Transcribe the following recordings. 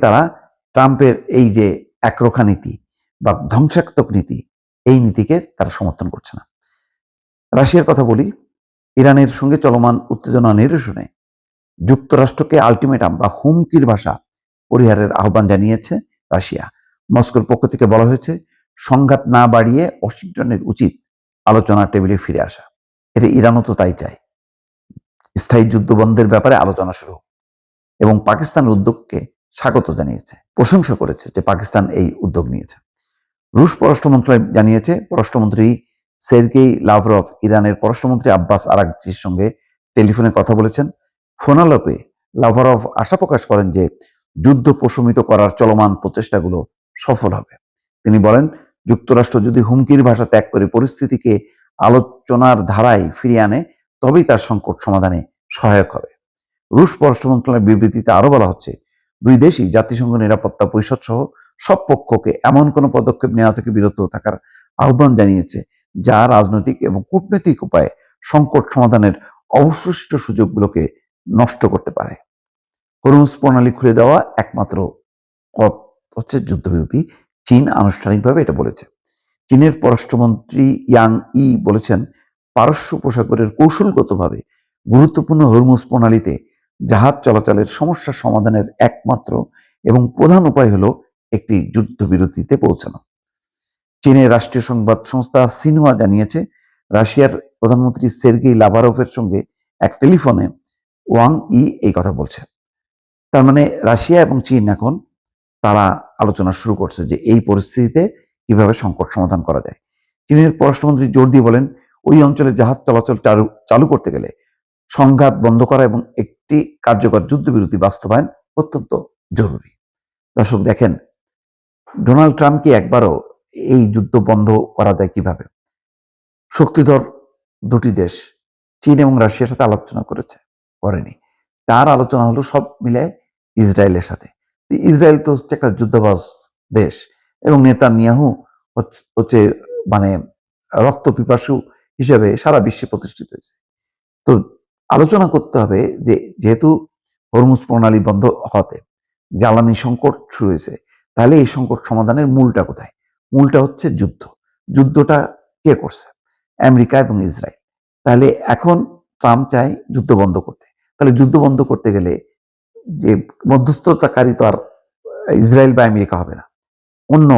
তারা ট্রাম্পের এই যে একরোখা নীতি বা ধ্বংসাত্মক নীতি, এই নীতিকে তারা সমর্থন করছে না। রাশিয়ার কথা বলি। ইরানের সঙ্গে চলমান উত্তেজনা নিরসনে যুক্তরাষ্ট্রকে আলটিমেটাম বা হুমকির ভাষা পরিহারের আহ্বান জানিয়েছে রাশিয়া। মস্কোর পক্ষ থেকে বলা হয়েছে, সংঘাত না বাড়িয়ে ওয়াশিংটনের উচিত আলোচনার টেবিলে ফিরে আসা। এটা ইরানও তো তাই চায়, স্থায়ী যুদ্ধ বন্ধের ব্যাপারে আলোচনা শুরু হোক, এবং পাকিস্তানের উদ্যোগকে স্বাগত জানিয়েছে, প্রশংসা করেছে যে পাকিস্তান এই উদ্যোগ নিয়েছে। রুশ পররাষ্ট্র মন্ত্রণালয় জানিয়েছে, পররাষ্ট্রমন্ত্রী সের্গেই লাভরভ ইরানের পররাষ্ট্রমন্ত্রী আব্বাস আরাগচির সঙ্গে টেলিফোনে কথা বলেছেন। ফোনালাপে লাভরভ আশা প্রকাশ করেন যে যুদ্ধ প্রশমিত করার চলমান প্রচেষ্টাগুলো সফল হবে। তিনি বলেন, যুক্তরাষ্ট্র যদি হুমকির ভাষা ত্যাগ করে পরিস্থিতিকে আলোচনার ধারায় ফিরিয়ে আনে, তবেই তার সংকট সমাধানে সহায়ক হবে। রুশ পররাষ্ট্র মন্ত্রণালয়ের বিবৃতিতে আরো বলা হচ্ছে, দুই দেশই জাতিসংঘ নিরাপত্তা পরিষদ সহ সব পক্ষকে এমন কোনো পদক্ষেপ নেওয়া থেকে বিরত থাকার আহ্বান জানিয়েছে যা রাজনৈতিক এবং কূটনৈতিক উপায়ে সংকট সমাধানের অবশিষ্ট সুযোগগুলোকে নষ্ট করতে পারে। হরমুজ প্রণালী খুলে দেওয়া একমাত্র পথ হচ্ছে যুদ্ধবিরতি, চীন আনুষ্ঠানিকভাবে এটা বলেছে। চীনের পররাষ্ট্রমন্ত্রী ইয়াং ই বলেছেন, পারস্য উপসাগরের কৌশলগতভাবে গুরুত্বপূর্ণ হরমুজ প্রণালীতে জাহাজ চলাচলের সমস্যা সমাধানের একমাত্র এবং প্রধান উপায় হলো একটি যুদ্ধবিরতিতে পৌঁছানো। চীনের রাষ্ট্রীয় সংবাদ সংস্থা সিনহুয়া জানিয়েছে, রাশিয়ার প্রধানমন্ত্রী সের্গেই লাভারভের সঙ্গে এক টেলিফোনে ওয়াং ই এই কথা বলছে। তার মানে রাশিয়া এবং চীন এখন তারা আলোচনা শুরু করছে যে এই পরিস্থিতিতে কিভাবে সংকট সমাধান করা যায়। চীনের পররাষ্ট্রমন্ত্রী জোর দিয়ে বলেন, ওই অঞ্চলে জাহাজ চলাচল চালু করতে গেলে সংঘাত বন্ধ করা এবং একটি কার্যকর যুদ্ধবিরতি বাস্তবায়ন অত্যন্ত জরুরি। দর্শক দেখেন, ডোনাল্ড ট্রাম্পকে একবারও এই যুদ্ধ বন্ধ করা যায় কিভাবে? শক্তিধর দুটি দেশ চীন এবং রাশিয়ার সাথে আলোচনা করেনি। তার আলোচনা হলো সব মিলে ইসরায়েলের সাথে। ইসরায়েল তো হচ্ছে একটা যুদ্ধবাজ দেশ, এবং নেতানিয়াহু হচ্ছে মানে রক্ত পিপাসু হিসেবে সারা বিশ্বে প্রতিষ্ঠিত হয়েছে। তো আলোচনা করতে হবে যে যেহেতু হরমুজ প্রণালী বন্ধ হতে জ্বালানি সংকট শুরু হয়েছে, তাহলে এই সংকট সমাধানের মূলটা কোথায়? মূলটা হচ্ছে যুদ্ধ। যুদ্ধটা কে করছে? আমেরিকা এবং ইসরায়েল। তাহলে এখন ট্রাম্প চায় যুদ্ধ বন্ধ করতে। তাহলে যুদ্ধ বন্ধ করতে গেলে যে মধ্যস্থতাকারী তো আর ইসরায়েল বা আমেরিকা হবে না, অন্য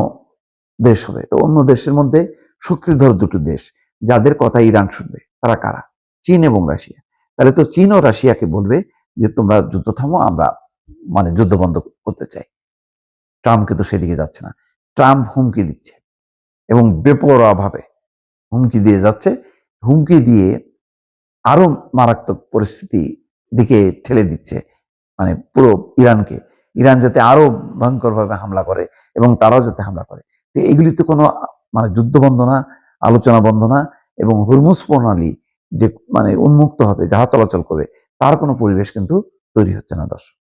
দেশ হবে। তো অন্য দেশের মধ্যে শক্তিধর দুটো দেশ যাদের কথা ইরান শুনবে, তারা কারা? চীন এবং রাশিয়া। তাহলে তো চীন ও রাশিয়াকে বলবে যে তোমরা যুদ্ধ থামো, আমরা যুদ্ধ বন্ধ করতে চাই। ট্রাম্প কিন্তু সেদিকে যাচ্ছে না। ট্রাম্প হুমকি দিচ্ছে এবং বেপরোয়াভাবে হুমকি দিয়ে যাচ্ছে। হুমকি দিয়ে আরো মারাত্মক পরিস্থিতি দিকে ঠেলে দিচ্ছে, পুরো ইরানকে। ইরান যাতে আরো ভয়ঙ্করভাবে হামলা করে এবং তারাও যাতে হামলা করে। তো এগুলি তো কোনো যুদ্ধ বন্ধ না, আলোচনা বন্ধ না, এবং হরমুজ প্রণালী যে উন্মুক্ত হবে, জাহাজ চলাচল করবে, তার কোনো পরিবেশ কিন্তু তৈরি হচ্ছে না দর্শক।